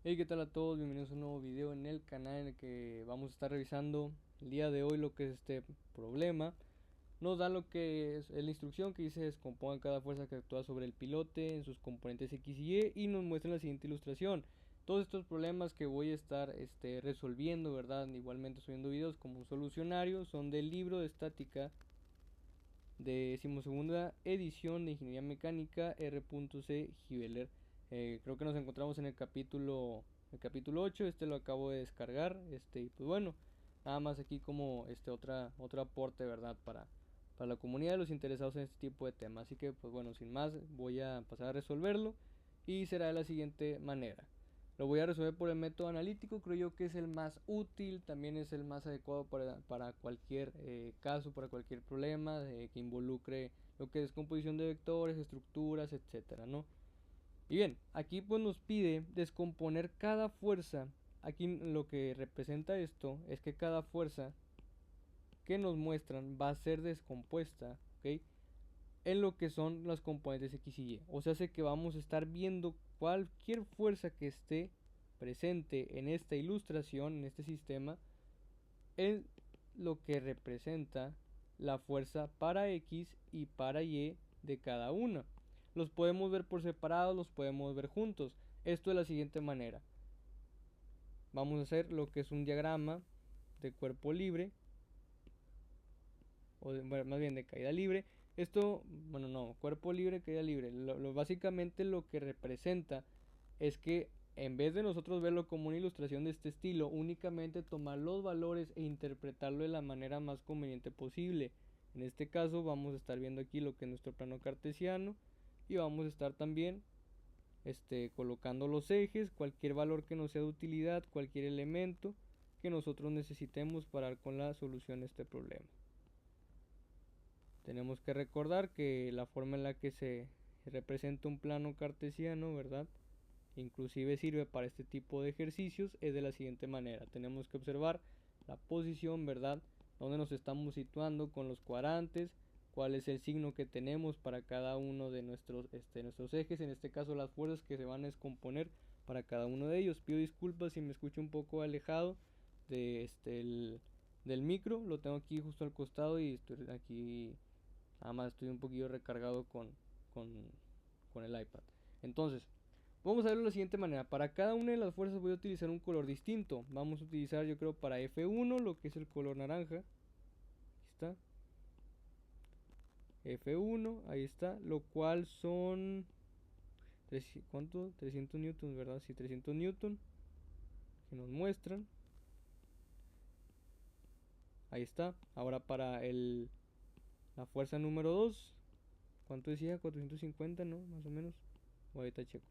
Hey, ¿qué tal a todos? Bienvenidos a un nuevo video en el canal en el que vamos a estar revisando el día de hoy lo que es este problema. Nos da lo que es la instrucción que dice descomponga cada fuerza que actúa sobre el pilote en sus componentes X y Y nos muestra la siguiente ilustración. Todos estos problemas que voy a estar resolviendo, ¿verdad? Igualmente subiendo videos como un solucionario, son del libro de estática de 12ª edición de Ingeniería Mecánica R.C. Gibeler. Creo que nos encontramos en el capítulo 8. Lo acabo de descargar. Y pues bueno, nada más aquí como otro aporte, ¿verdad? Para la comunidad de los interesados en este tipo de temas. Así que pues bueno, sin más, voy a pasar a resolverlo y será de la siguiente manera. Lo voy a resolver por el método analítico, creo yo que es el más útil, también es el más adecuado para cualquier caso, para cualquier problema que involucre lo que es composición de vectores, estructuras, etcétera, ¿no? Y bien, aquí pues nos pide descomponer cada fuerza. Aquí lo que representa esto es que cada fuerza que nos muestran va a ser descompuesta, ¿ok? En lo que son los componentes X y Y. O sea, hace que vamos a estar viendo cualquier fuerza que esté presente en esta ilustración, en este sistema, en lo que representa la fuerza para X y para Y de cada una. Los podemos ver por separado, los podemos ver juntos. Esto de la siguiente manera. Vamos a hacer lo que es un diagrama de cuerpo libre, bueno, más bien de caída libre. Esto, bueno, no, cuerpo libre, caída libre. Básicamente lo que representa es que en vez de nosotros verlo como una ilustración de este estilo, únicamente tomar los valores e interpretarlo de la manera más conveniente posible. En este caso vamos a estar viendo aquí lo que es nuestro plano cartesiano y vamos a estar también colocando los ejes, cualquier valor que nos sea de utilidad, cualquier elemento que nosotros necesitemos para dar con la solución a este problema. Tenemos que recordar que la forma en la que se representa un plano cartesiano, ¿verdad? Inclusive sirve para este tipo de ejercicios, es de la siguiente manera. Tenemos que observar la posición, ¿verdad? Donde nos estamos situando con los cuadrantes, cuál es el signo que tenemos para cada uno de nuestros ejes, en este caso las fuerzas que se van a descomponer para cada uno de ellos. Pido disculpas si me escucho un poco alejado de del micro, lo tengo aquí justo al costado y estoy aquí. Además estoy un poquillo recargado con, con el iPad. Entonces, vamos a verlo de la siguiente manera. Para cada una de las fuerzas voy a utilizar un color distinto. Vamos a utilizar, yo creo, para F1 lo que es el color naranja. Aquí está. F1, ahí está. Lo cual son... ¿Cuánto? 300 newtons, ¿verdad? Sí, 300 newtons. Que nos muestran. Ahí está. Ahora para la fuerza número 2. ¿Cuánto decía? 450, ¿no? Más o menos. Ahorita checo.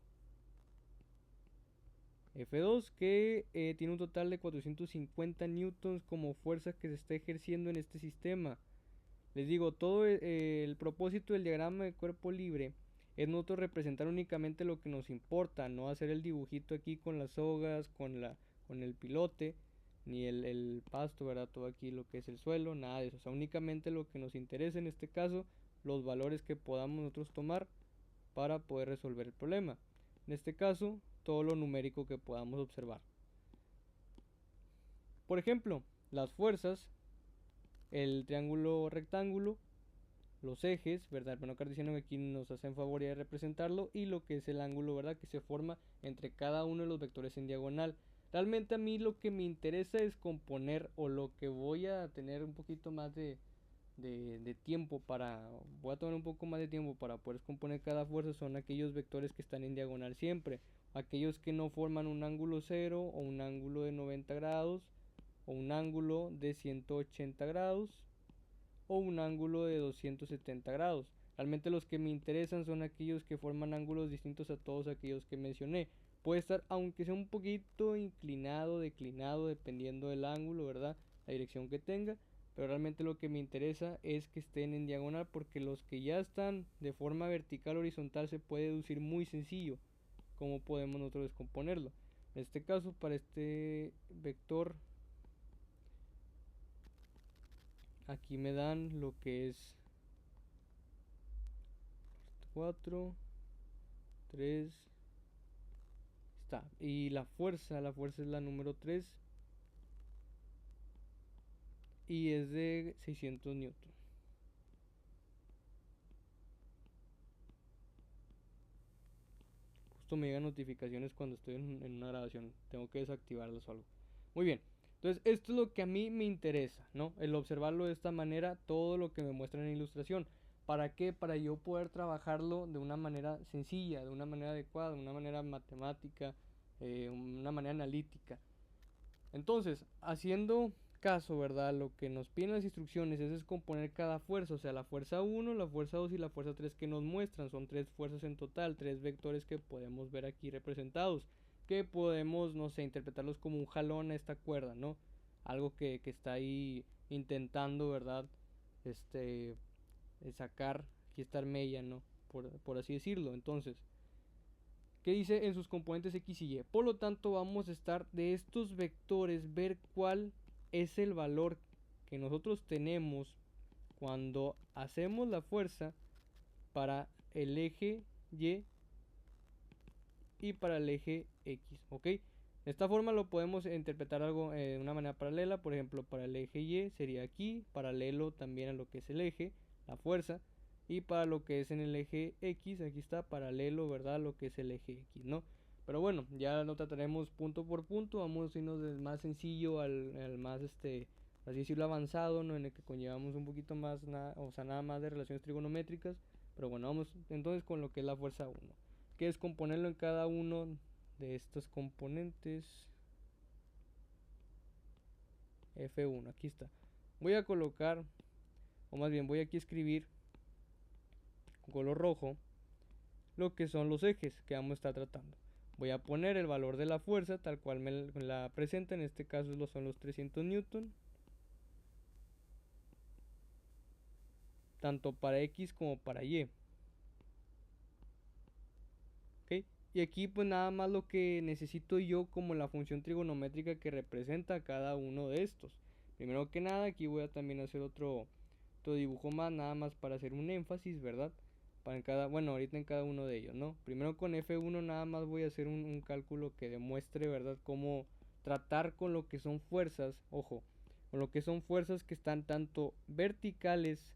F2 que tiene un total de 450 newtons como fuerza que se está ejerciendo en este sistema. Les digo, todo el propósito del diagrama de cuerpo libre es nosotros representar únicamente lo que nos importa, no hacer el dibujito aquí con las sogas, con el pilote, ni el pasto, ¿verdad? Todo aquí lo que es el suelo, nada de eso. O sea, únicamente lo que nos interesa en este caso, los valores que podamos nosotros tomar para poder resolver el problema. En este caso, todo lo numérico que podamos observar. Por ejemplo, las fuerzas, el triángulo rectángulo, los ejes, ¿verdad? El plano cartesiano que aquí nos hacen favor de representarlo y lo que es el ángulo, ¿verdad? Que se forma entre cada uno de los vectores en diagonal. Realmente a mí lo que me interesa es componer, o lo que voy a tener un poquito más de tiempo para, voy a tomar un poco más de tiempo para poder componer cada fuerza, son aquellos vectores que están en diagonal siempre, aquellos que no forman un ángulo cero o un ángulo de 90 grados o un ángulo de 180 grados o un ángulo de 270 grados. Realmente los que me interesan son aquellos que forman ángulos distintos a todos aquellos que mencioné. Puede estar, aunque sea un poquito inclinado, declinado, dependiendo del ángulo, ¿verdad? La dirección que tenga. Pero realmente lo que me interesa es que estén en diagonal, porque los que ya están de forma vertical o horizontal se puede deducir muy sencillo cómo podemos nosotros descomponerlo. En este caso, para este vector, aquí me dan lo que es 4, 3, está. Y la fuerza es la número 3 y es de 600 newton. Justo me llegan notificaciones cuando estoy en una grabación, tengo que desactivarlas o algo. Muy bien, entonces esto es lo que a mí me interesa, ¿no? El observarlo de esta manera, todo lo que me muestra en la ilustración. ¿Para qué? Para yo poder trabajarlo de una manera sencilla, de una manera adecuada, de una manera matemática, una manera analítica. Entonces, haciendo caso, ¿verdad? Lo que nos piden las instrucciones es descomponer cada fuerza, o sea, la fuerza 1, la fuerza 2 y la fuerza 3 que nos muestran. Son tres fuerzas en total, tres vectores que podemos ver aquí representados, que podemos, no sé, interpretarlos como un jalón a esta cuerda, ¿no? Algo que está ahí intentando, ¿verdad? Este, sacar, aquí está Mella, ¿no? Por así decirlo. Entonces, ¿qué dice en sus componentes X y Y? Por lo tanto, vamos a estar de estos vectores, ver cuál es el valor que nosotros tenemos cuando hacemos la fuerza para el eje Y y para el eje X, ¿ok? De esta forma lo podemos interpretar algo de una manera paralela. Por ejemplo, para el eje Y sería aquí, paralelo también a lo que es el eje, la fuerza. Y para lo que es en el eje X, aquí está, paralelo, ¿verdad? Lo que es el eje X, ¿no? Pero bueno, ya lo trataremos punto por punto. Vamos a irnos del más sencillo al más, así decirlo, avanzado, ¿no? En el que conllevamos un poquito más, o sea, nada más de relaciones trigonométricas. Pero bueno, vamos entonces con lo que es la fuerza 1, que es componerlo en cada uno de estos componentes. F1, aquí está. Voy a colocar, o más bien voy aquí a escribir con color rojo lo que son los ejes que vamos a estar tratando. Voy a poner el valor de la fuerza tal cual me la presenta, en este caso son los 300 newton, tanto para X como para Y. ¿Ok? Y aquí pues nada más lo que necesito yo como la función trigonométrica que representa cada uno de estos. Primero que nada aquí voy a también hacer otro dibujo más, nada más para hacer un énfasis, ¿verdad? Para en cada, bueno, ahorita en cada uno de ellos, ¿no? Primero con F1 nada más voy a hacer un cálculo que demuestre, ¿verdad? Cómo tratar con lo que son fuerzas, ojo, con lo que son fuerzas que están tanto verticales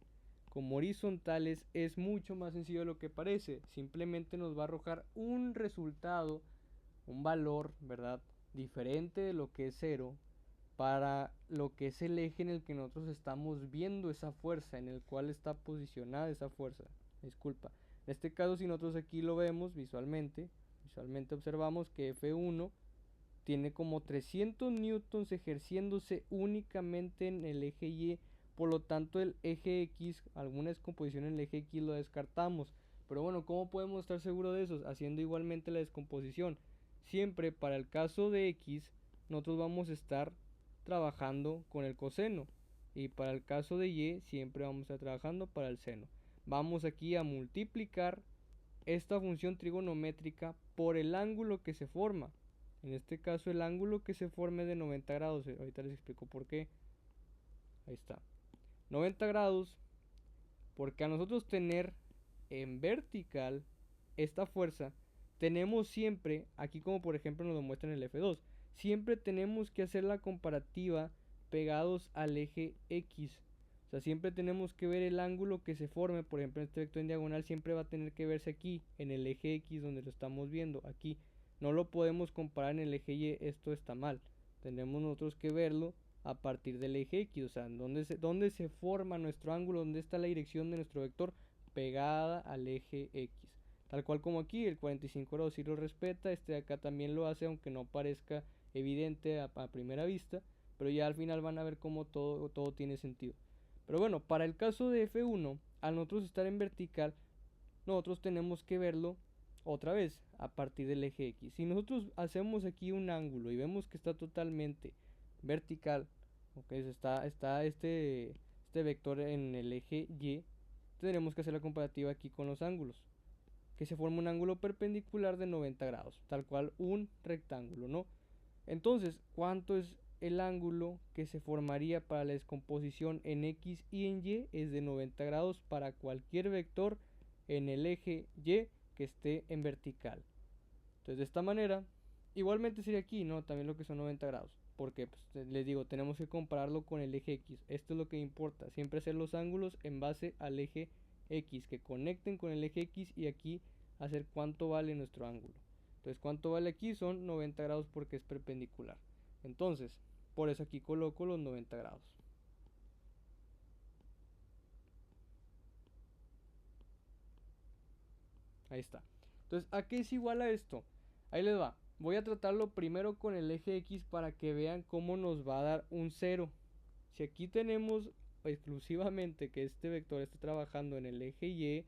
como horizontales. Es mucho más sencillo de lo que parece. Simplemente nos va a arrojar un resultado, un valor, ¿verdad? Diferente de lo que es cero para lo que es el eje en el que nosotros estamos viendo esa fuerza, en el cual está posicionada esa fuerza. Disculpa. En este caso, si nosotros aquí lo vemos visualmente observamos que F1 tiene como 300 newtons ejerciéndose únicamente en el eje Y. Por lo tanto, el eje X, alguna descomposición en el eje X lo descartamos. Pero bueno, ¿cómo podemos estar seguros de eso? Haciendo igualmente la descomposición. Siempre para el caso de X, nosotros vamos a estar trabajando con el coseno. Y para el caso de Y, siempre vamos a estar trabajando para el seno. Vamos aquí a multiplicar esta función trigonométrica por el ángulo que se forma. En este caso el ángulo que se forme de 90 grados. Ahorita les explico por qué. Ahí está. 90 grados. Porque a nosotros tener en vertical esta fuerza, tenemos siempre, aquí como por ejemplo nos lo muestra en el F2, siempre tenemos que hacer la comparativa pegados al eje X. O sea, siempre tenemos que ver el ángulo que se forme. Por ejemplo, este vector en diagonal siempre va a tener que verse aquí, en el eje X donde lo estamos viendo, aquí. No lo podemos comparar en el eje Y, esto está mal. Tenemos nosotros que verlo a partir del eje X, o sea, dónde se forma nuestro ángulo, dónde está la dirección de nuestro vector pegada al eje X. Tal cual como aquí, el 45 grados sí lo respeta, este de acá también lo hace, aunque no parezca evidente a primera vista, pero ya al final van a ver cómo todo tiene sentido. Pero bueno, para el caso de F1, al nosotros estar en vertical, nosotros tenemos que verlo otra vez a partir del eje X. Si nosotros hacemos aquí un ángulo y vemos que está totalmente vertical, okay, está este vector en el eje Y, tendremos que hacer la comparativa aquí con los ángulos, que se forma un ángulo perpendicular de 90 grados, tal cual un rectángulo, ¿no? Entonces, ¿cuánto es el ángulo que se formaría para la descomposición en X y en Y? Es de 90 grados para cualquier vector en el eje Y que esté en vertical. Entonces, de esta manera igualmente sería aquí, ¿no? También lo que son 90 grados. Porque pues, les digo, tenemos que compararlo con el eje X. Esto es lo que importa. Siempre hacer los ángulos en base al eje X. Que conecten con el eje X y aquí hacer cuánto vale nuestro ángulo. Entonces, cuánto vale aquí son 90 grados porque es perpendicular. Entonces, por eso aquí coloco los 90 grados. Ahí está. Entonces, ¿a qué es igual a esto? Ahí les va. Voy a tratarlo primero con el eje X para que vean cómo nos va a dar un 0. Si aquí tenemos exclusivamente que este vector está trabajando en el eje Y,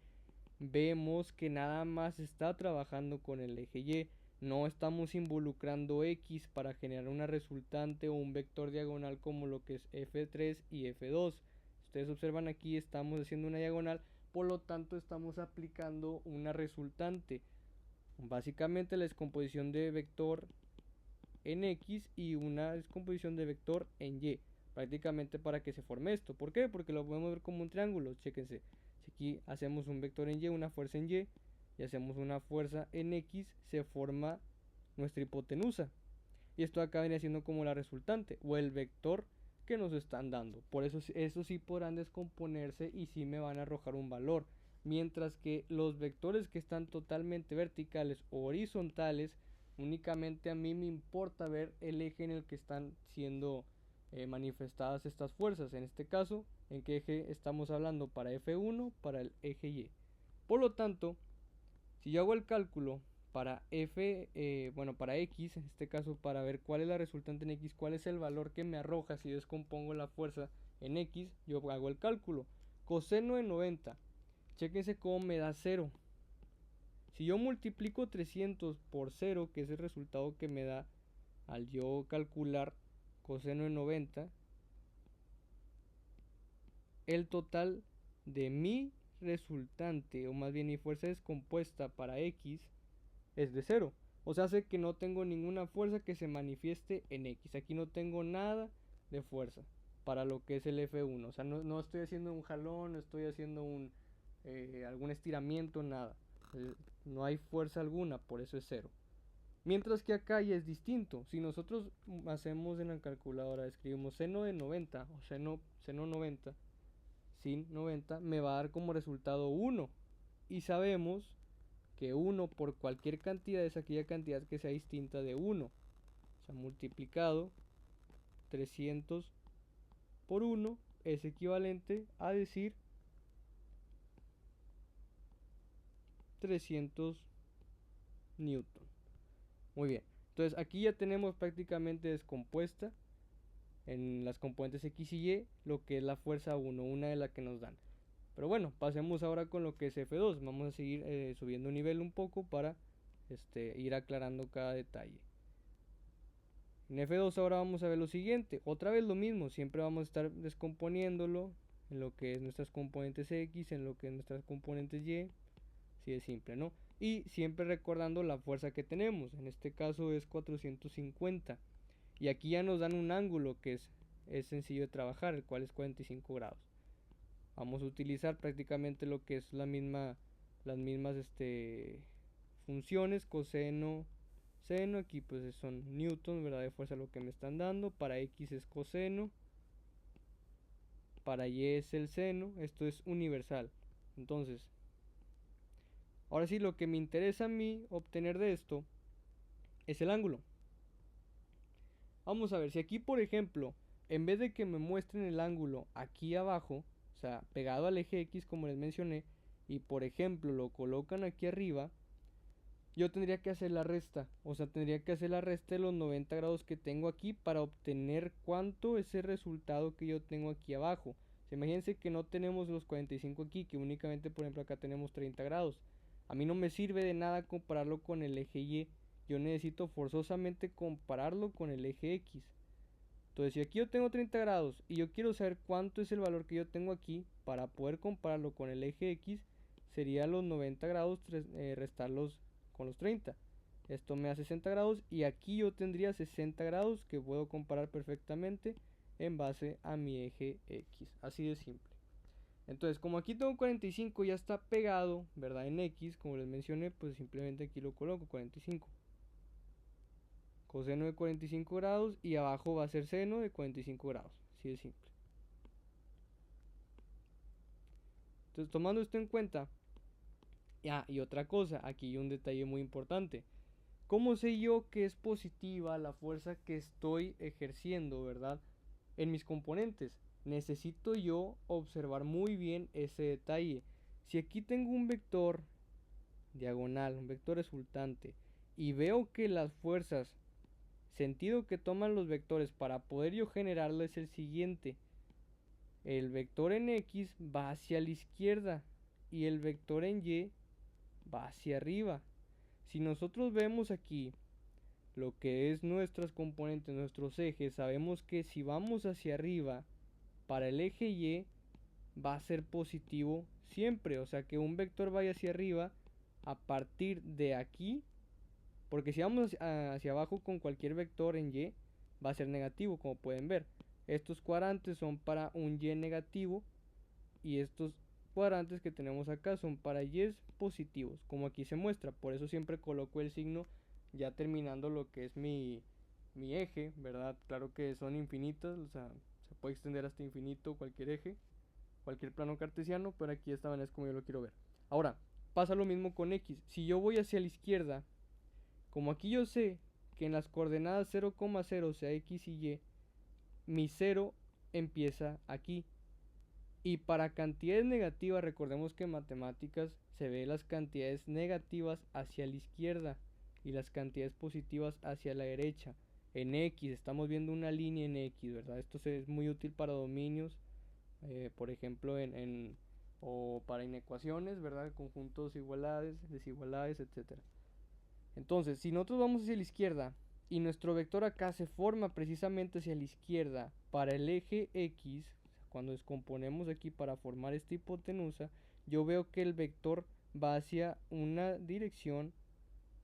vemos que nada más está trabajando con el eje Y. No estamos involucrando X para generar una resultante o un vector diagonal como lo que es F3 y F2. Si ustedes observan aquí estamos haciendo una diagonal, por lo tanto estamos aplicando una resultante. Básicamente la descomposición de vector en X y una descomposición de vector en Y. Prácticamente para que se forme esto. ¿Por qué? Porque lo podemos ver como un triángulo. Chéquense. Si aquí hacemos un vector en Y, una fuerza en Y, y hacemos una fuerza en X, se forma nuestra hipotenusa. Y esto acá viene siendo como la resultante o el vector que nos están dando. Por eso sí podrán descomponerse y sí me van a arrojar un valor. Mientras que los vectores que están totalmente verticales o horizontales, únicamente a mí me importa ver el eje en el que están siendo manifestadas estas fuerzas. En este caso, ¿en qué eje estamos hablando? Para F1, para el eje Y. Por lo tanto, si yo hago el cálculo para para X, en este caso para ver cuál es la resultante en X, cuál es el valor que me arroja si descompongo la fuerza en X, yo hago el cálculo. Coseno de 90, chéquense cómo me da 0. Si yo multiplico 300 por 0, que es el resultado que me da al yo calcular coseno de 90, el total de mi resultante, o más bien mi fuerza descompuesta para X, es de 0. O sea, hace que no tengo ninguna fuerza que se manifieste en X. Aquí no tengo nada de fuerza para lo que es el F1. O sea, no estoy haciendo un jalón, no estoy haciendo algún estiramiento, nada. No hay fuerza alguna, por eso es 0. Mientras que acá ya es distinto. Si nosotros hacemos en la calculadora, escribimos seno de 90 o seno 90 sin 90, me va a dar como resultado 1. Y sabemos que 1 por cualquier cantidad es aquella cantidad que sea distinta de 1. O sea, multiplicado 300 por 1 es equivalente a decir 300 newton. Muy bien. Entonces aquí ya tenemos prácticamente descompuesta en las componentes X y Y lo que es la fuerza 1, una de las que nos dan. Pero bueno, pasemos ahora con lo que es F2. Vamos a seguir subiendo nivel un poco para ir aclarando cada detalle. En F2 ahora vamos a ver lo siguiente. Otra vez lo mismo, siempre vamos a estar descomponiéndolo en lo que es nuestras componentes X, en lo que es nuestras componentes Y. Así de simple, ¿no? Y siempre recordando la fuerza que tenemos. En este caso es 450. Y aquí ya nos dan un ángulo que es sencillo de trabajar, el cual es 45 grados. Vamos a utilizar prácticamente lo que es las mismas funciones, coseno, seno. Aquí pues son newton, ¿verdad? De fuerza lo que me están dando. Para X es coseno, para Y es el seno. Esto es universal. Entonces, ahora sí, lo que me interesa a mí obtener de esto es el ángulo. Vamos a ver, si aquí por ejemplo, en vez de que me muestren el ángulo aquí abajo, o sea, pegado al eje X como les mencioné, y por ejemplo lo colocan aquí arriba, yo tendría que hacer la resta. O sea, tendría que hacer la resta de los 90 grados que tengo aquí para obtener cuánto es el resultado que yo tengo aquí abajo. O sea, imagínense que no tenemos los 45 aquí, que únicamente por ejemplo acá tenemos 30 grados. A mí no me sirve de nada compararlo con el eje Y. Yo necesito forzosamente compararlo con el eje X. Entonces, si aquí yo tengo 30 grados y yo quiero saber cuánto es el valor que yo tengo aquí para poder compararlo con el eje X, sería los 90 grados restarlos con los 30. Esto me da 60 grados y aquí yo tendría 60 grados que puedo comparar perfectamente en base a mi eje X. Así de simple. Entonces, como aquí tengo 45 ya está pegado, ¿verdad? En X, como les mencioné, pues simplemente aquí lo coloco 45. coseno de 45 grados y abajo va a ser seno de 45 grados. Así de simple. Entonces, tomando esto en cuenta, y otra cosa, aquí hay un detalle muy importante. ¿Cómo sé yo que es positiva la fuerza que estoy ejerciendo, verdad? En mis componentes. Necesito yo observar muy bien ese detalle. Si aquí tengo un vector diagonal, un vector resultante, y veo que las fuerzas, sentido que toman los vectores para poder yo generarlo es el siguiente. El vector en X va hacia la izquierda y el vector en Y va hacia arriba. Si nosotros vemos aquí lo que es nuestras componentes, nuestros ejes, sabemos que si vamos hacia arriba, para el eje Y va a ser positivo siempre. O sea que un vector vaya hacia arriba a partir de aquí, porque si vamos hacia abajo con cualquier vector en Y, va a ser negativo, como pueden ver. Estos cuadrantes son para un Y negativo y estos cuadrantes que tenemos acá son para Y positivos, como aquí se muestra. Por eso siempre coloco el signo ya terminando lo que es mi eje, ¿verdad? Claro que son infinitas, o sea, se puede extender hasta infinito cualquier eje, cualquier plano cartesiano, pero aquí esta manera es como yo lo quiero ver. Ahora, pasa lo mismo con X. Si yo voy hacia la izquierda, como aquí yo sé que en las coordenadas 0,0, o sea X y Y, mi 0 empieza aquí. Y para cantidades negativas, recordemos que en matemáticas se ve las cantidades negativas hacia la izquierda y las cantidades positivas hacia la derecha. En X, estamos viendo una línea en X, ¿verdad? Esto es muy útil para dominios, por ejemplo, o para inecuaciones, ¿verdad? Conjuntos igualdades, desigualdades, etcétera. Entonces, si nosotros vamos hacia la izquierda y nuestro vector acá se forma precisamente hacia la izquierda para el eje X, cuando descomponemos aquí para formar esta hipotenusa, yo veo que el vector va hacia una dirección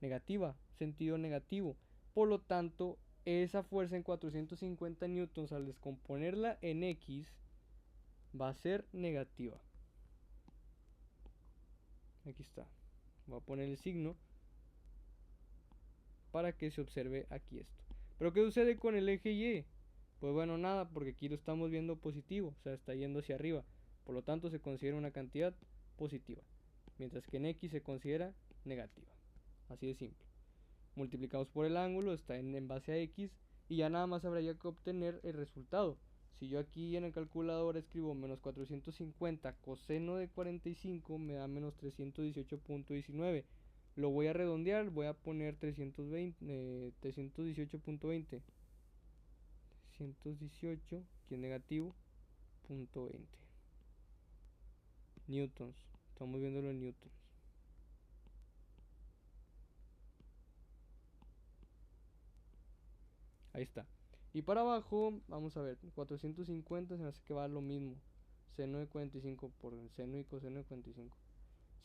negativa, sentido negativo. Por lo tanto, esa fuerza en 450 newtons al descomponerla en X va a ser negativa. Aquí está. Voy a poner el signo para que se observe aquí esto. Pero ¿qué sucede con el eje Y? Pues bueno, nada, porque aquí lo estamos viendo positivo, o sea, está yendo hacia arriba. Por lo tanto, se considera una cantidad positiva, mientras que en X se considera negativa. Así de simple. Multiplicamos por el ángulo, está en base a X, y ya nada más habría que obtener el resultado. Si yo aquí en el calculador escribo menos 450 coseno de 45, me da menos 318.19. Lo voy a redondear, voy a poner 318.20. 318, que es negativo, punto 20 newtons. Estamos viéndolo en newtons. Ahí está. Y para abajo, vamos a ver, 450 se me hace que va lo mismo. Seno de 45 por seno y coseno de 45.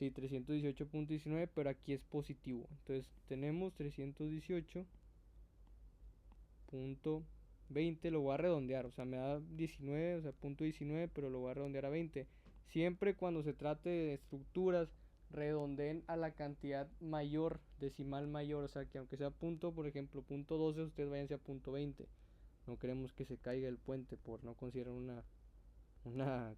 Sí, 318.19, pero aquí es positivo. Entonces tenemos 318.20, lo voy a redondear, o sea, me da 19, o sea, punto 19, pero lo voy a redondear a 20. Siempre cuando se trate de estructuras, redondeen a la cantidad mayor, decimal mayor, o sea, que aunque sea punto, por ejemplo, punto 12, ustedes vayan a punto 20. No queremos que se caiga el puente por no considerar una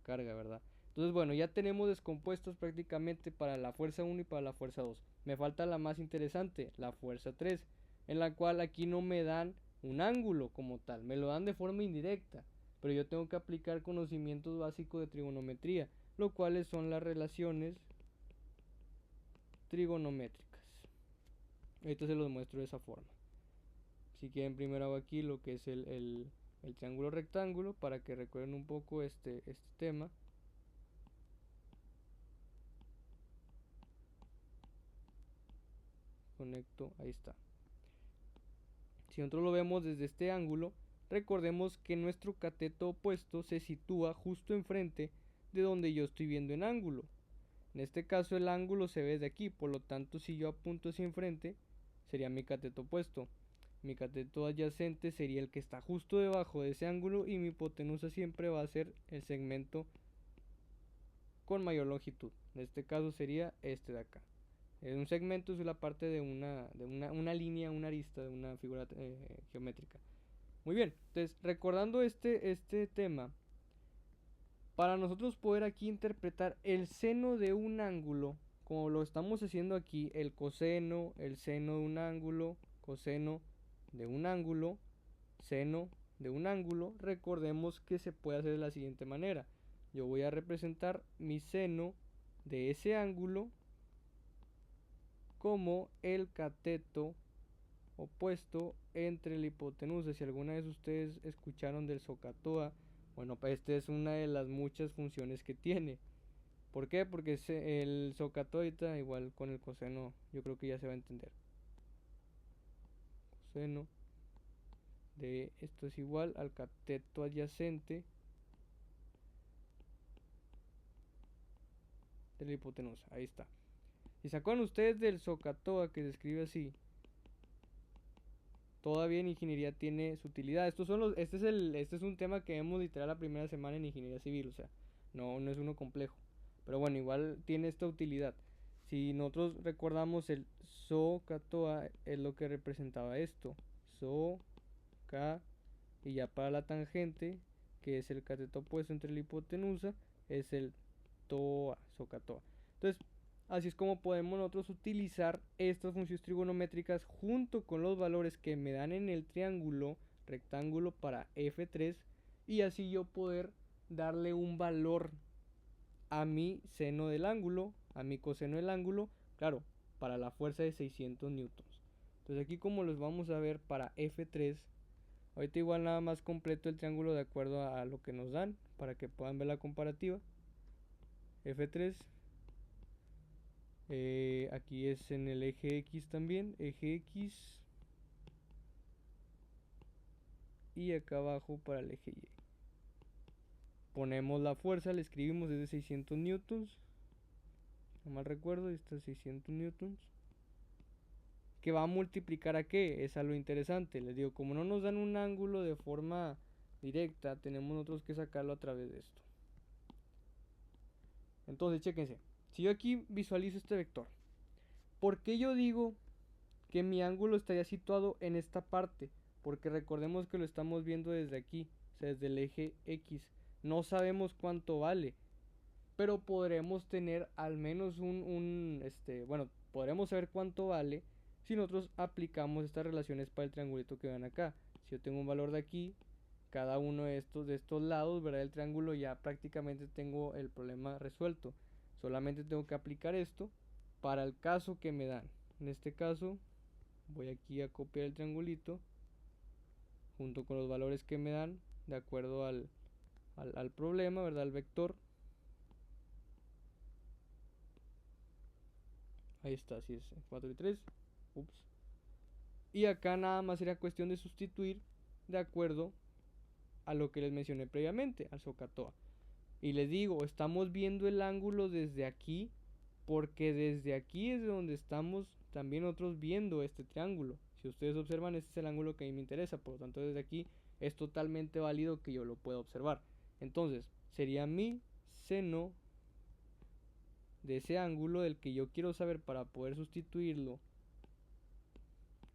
carga, ¿verdad? Entonces, bueno, ya tenemos descompuestos prácticamente para la fuerza 1 y para la fuerza 2. Me falta la más interesante, la fuerza 3, en la cual aquí no me dan un ángulo como tal, me lo dan de forma indirecta, pero yo tengo que aplicar conocimientos básicos de trigonometría, lo cuales son las relaciones trigonométricas. Ahorita se los muestro de esa forma. Si quieren, primero hago aquí lo que es el triángulo rectángulo para que recuerden un poco este tema. Conecto, ahí está. Si nosotros lo vemos desde este ángulo, recordemos que nuestro cateto opuesto se sitúa justo enfrente de donde yo estoy viendo en ángulo. En este caso el ángulo se ve desde aquí, por lo tanto si yo apunto hacia enfrente, sería mi cateto opuesto. Mi cateto adyacente sería el que está justo debajo de ese ángulo y mi hipotenusa siempre va a ser el segmento con mayor longitud. En este caso sería este de acá. Un segmento es la parte de una línea, una arista de una figura geométrica. Muy bien, entonces recordando este tema, para nosotros poder aquí interpretar el seno de un ángulo, como lo estamos haciendo aquí, el coseno, el seno de un ángulo, coseno de un ángulo, seno de un ángulo, recordemos que se puede hacer de la siguiente manera. Yo voy a representar mi seno de ese ángulo como el cateto opuesto entre la hipotenusa. Si alguna vez ustedes escucharon del SOHCAHTOA, bueno, pues esta es una de las muchas funciones que tiene. ¿Por qué? Porque el SOHCAHTOA, igual con el coseno, yo creo que ya se va a entender. Coseno de esto es igual al cateto adyacente de la hipotenusa. Ahí está. Si se acuerdan ustedes del SOHCAHTOA, que se escribe así, todavía en ingeniería tiene su utilidad. Este es un tema que vemos literal la primera semana en ingeniería civil, o sea, no es uno complejo. Pero bueno, igual tiene esta utilidad. Si nosotros recordamos, el SOHCAHTOA es lo que representaba esto. SOHCA, y ya para la tangente, que es el cateto opuesto entre la hipotenusa, es el TOA, SOHCAHTOA. Entonces, así es como podemos nosotros utilizar estas funciones trigonométricas junto con los valores que me dan en el triángulo rectángulo para F3, y así yo poder darle un valor a mi seno del ángulo, a mi coseno del ángulo, claro, para la fuerza de 600 newtons. Entonces aquí, como los vamos a ver para F3, ahorita igual nada más completo el triángulo de acuerdo a lo que nos dan para que puedan ver la comparativa. F3, aquí es en el eje X también, eje X, y acá abajo para el eje Y. Ponemos la fuerza, le escribimos, es de 600 newtons, no mal recuerdo, está 600 newtons, que va a multiplicar a qué, es a lo interesante. Les digo, como no nos dan un ángulo de forma directa, tenemos nosotros que sacarlo a través de esto. Entonces, chéquense, si yo aquí visualizo este vector, ¿por qué yo digo que mi ángulo estaría situado en esta parte? Porque recordemos que lo estamos viendo desde aquí, o sea, desde el eje X. No sabemos cuánto vale, pero podremos tener al menos bueno, podremos saber cuánto vale si nosotros aplicamos estas relaciones para el triangulito que ven acá. Si yo tengo un valor de aquí, cada uno de estos lados, ¿verdad? El triángulo, ya prácticamente tengo el problema resuelto. Solamente tengo que aplicar esto para el caso que me dan. En este caso, voy aquí a copiar el triangulito junto con los valores que me dan de acuerdo al problema, ¿verdad? Al vector. Ahí está, así es, 4 y 3. Ups. Y acá nada más sería cuestión de sustituir de acuerdo a lo que les mencioné previamente, al SOHCAHTOA. Y les digo, estamos viendo el ángulo desde aquí, porque desde aquí es donde estamos también nosotros viendo este triángulo. Si ustedes observan, este es el ángulo que a mí me interesa, por lo tanto desde aquí es totalmente válido que yo lo pueda observar. Entonces, sería mi seno de ese ángulo del que yo quiero saber para poder sustituirlo.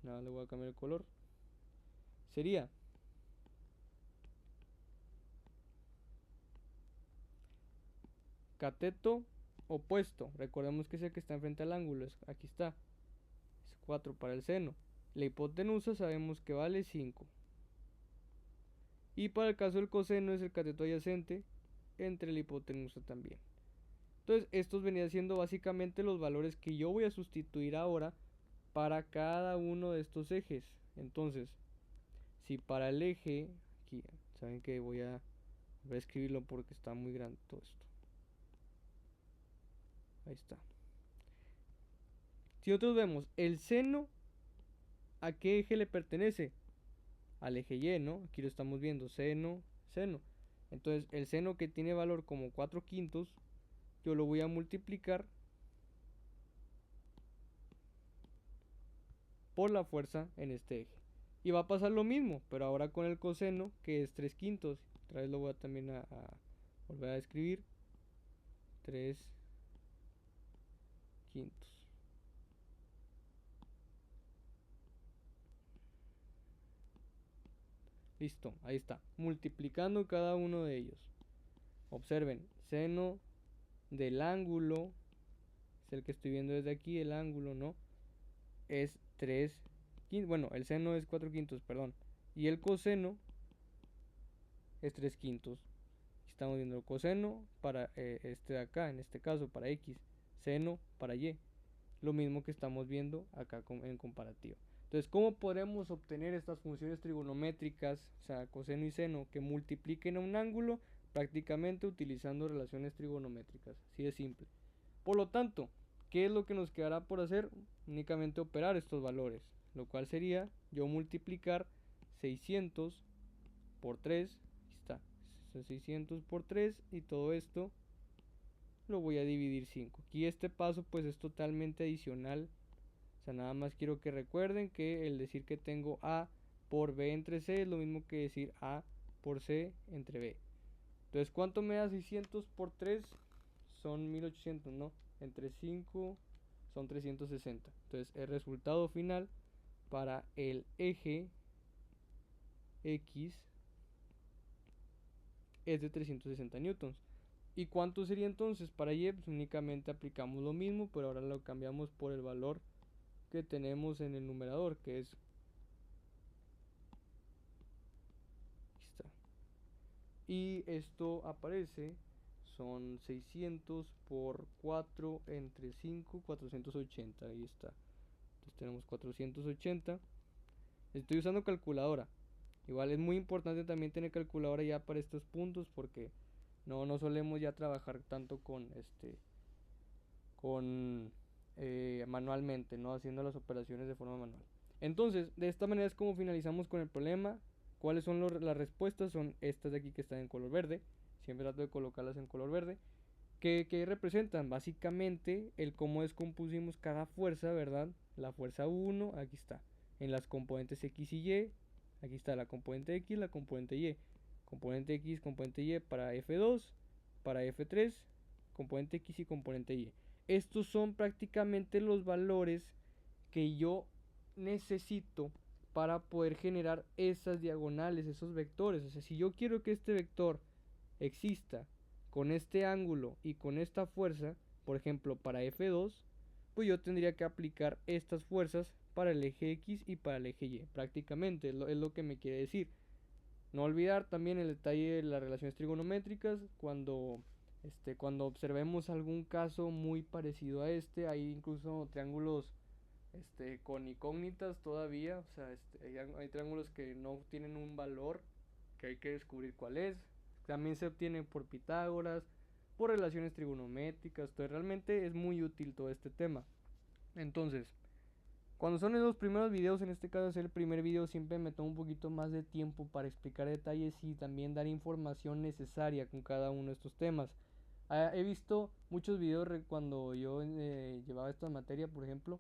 Nada, le voy a cambiar el color. Sería cateto opuesto. Recordemos que es el que está enfrente al ángulo. Aquí está. Es 4 para el seno. La hipotenusa sabemos que vale 5. Y para el caso del coseno es el cateto adyacente entre la hipotenusa también. Entonces, estos venían siendo básicamente los valores que yo voy a sustituir ahora para cada uno de estos ejes. Entonces, si para el eje, aquí, saben que voy a escribirlo porque está muy grande todo esto. Ahí está. Si nosotros vemos el seno, ¿a qué eje le pertenece? Al eje Y, ¿no? Aquí lo estamos viendo, seno, seno. Entonces, el seno, que tiene valor como 4/5, yo lo voy a multiplicar por la fuerza en este eje. Y va a pasar lo mismo, pero ahora con el coseno, que es 3/5. Otra vez lo voy a también a volver a escribir. 3/5. Listo, ahí está. Multiplicando cada uno de ellos. Observen, seno del ángulo, es el que estoy viendo desde aquí, el ángulo, ¿no? Es 3 quintos, bueno, el seno es 4 quintos, perdón. Y el coseno es 3 quintos. Estamos viendo el coseno para este de acá, en este caso para X, seno para Y. Lo mismo que estamos viendo acá en comparativa. Entonces, ¿cómo podemos obtener estas funciones trigonométricas, o sea, coseno y seno, que multipliquen a un ángulo? Prácticamente utilizando relaciones trigonométricas. Así de simple. Por lo tanto, ¿qué es lo que nos quedará por hacer? Únicamente operar estos valores. Lo cual sería yo multiplicar 600 por 3. Aquí está. 600 por 3 y todo esto lo voy a dividir 5. Aquí este paso pues es totalmente adicional. O sea, nada más quiero que recuerden que el decir que tengo A por B entre C es lo mismo que decir A por C entre B. Entonces, ¿cuánto me da 600 por 3? Son 1800, ¿no? Entre 5 son 360. Entonces, el resultado final para el eje X es de 360 newtons. ¿Y cuánto sería entonces para Y? Pues únicamente aplicamos lo mismo, pero ahora lo cambiamos por el valor que tenemos en el numerador, que es... Aquí está. Y esto aparece, son 600 por 4 entre 5, 480, ahí está. Entonces tenemos 480. Estoy usando calculadora. Igual es muy importante también tener calculadora ya para estos puntos, porque no solemos ya trabajar tanto con manualmente, no haciendo las operaciones de forma manual. Entonces, de esta manera es como finalizamos con el problema. ¿Cuáles son las respuestas? Son estas de aquí que están en color verde. Siempre trato de colocarlas en color verde. Que representan básicamente el cómo descompusimos cada fuerza, ¿verdad? La fuerza 1, aquí está, en las componentes X y Y. Aquí está la componente X, la componente Y. Componente X, componente Y para F2, para F3, componente X y componente Y. Estos son prácticamente los valores que yo necesito para poder generar esas diagonales, esos vectores. O sea, si yo quiero que este vector exista con este ángulo y con esta fuerza, por ejemplo para F2, pues yo tendría que aplicar estas fuerzas para el eje X y para el eje Y. Prácticamente es lo que me quiere decir. No olvidar también el detalle de las relaciones trigonométricas. Cuando observemos algún caso muy parecido a este, hay incluso triángulos con incógnitas todavía. O sea, hay triángulos que no tienen un valor, que hay que descubrir cuál es. También se obtiene por Pitágoras, por relaciones trigonométricas. Entonces realmente es muy útil todo este tema. Entonces, cuando son los primeros videos, en este caso es el primer video, siempre me tomo un poquito más de tiempo para explicar detalles y también dar información necesaria con cada uno de estos temas. He visto muchos videos cuando yo llevaba esta materia, por ejemplo,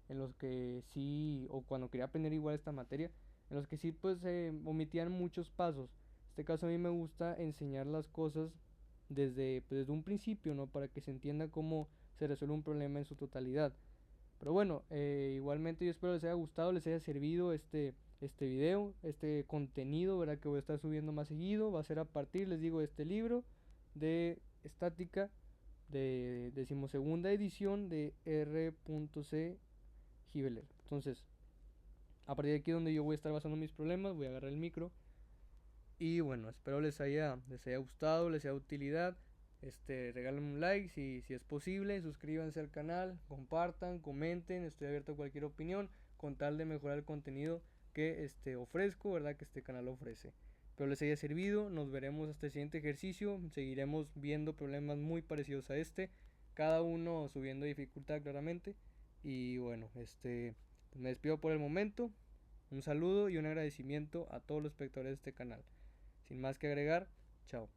en los que sí, o cuando quería aprender igual esta materia, en los que sí pues omitían muchos pasos. En este caso a mí me gusta enseñar las cosas desde un principio, ¿no? Para que se entienda cómo se resuelve un problema en su totalidad. Pero bueno, igualmente yo espero les haya gustado, les haya servido este video, este contenido, ¿verdad? Que voy a estar subiendo más seguido. Va a ser a partir, les digo, de este libro de estática de 12ª edición de R.C. Gibeler. Entonces, a partir de aquí donde yo voy a estar basando mis problemas, voy a agarrar el micro. Y bueno, espero les haya gustado, les sea de utilidad. Regalen un like si es posible, suscríbanse al canal, compartan, comenten, estoy abierto a cualquier opinión con tal de mejorar el contenido que ofrezco, ¿verdad? Que este canal ofrece. Espero les haya servido, nos veremos hasta el siguiente ejercicio, seguiremos viendo problemas muy parecidos a cada uno subiendo dificultad claramente. Y bueno, me despido por el momento, un saludo y un agradecimiento a todos los espectadores de este canal. Sin más que agregar, chao.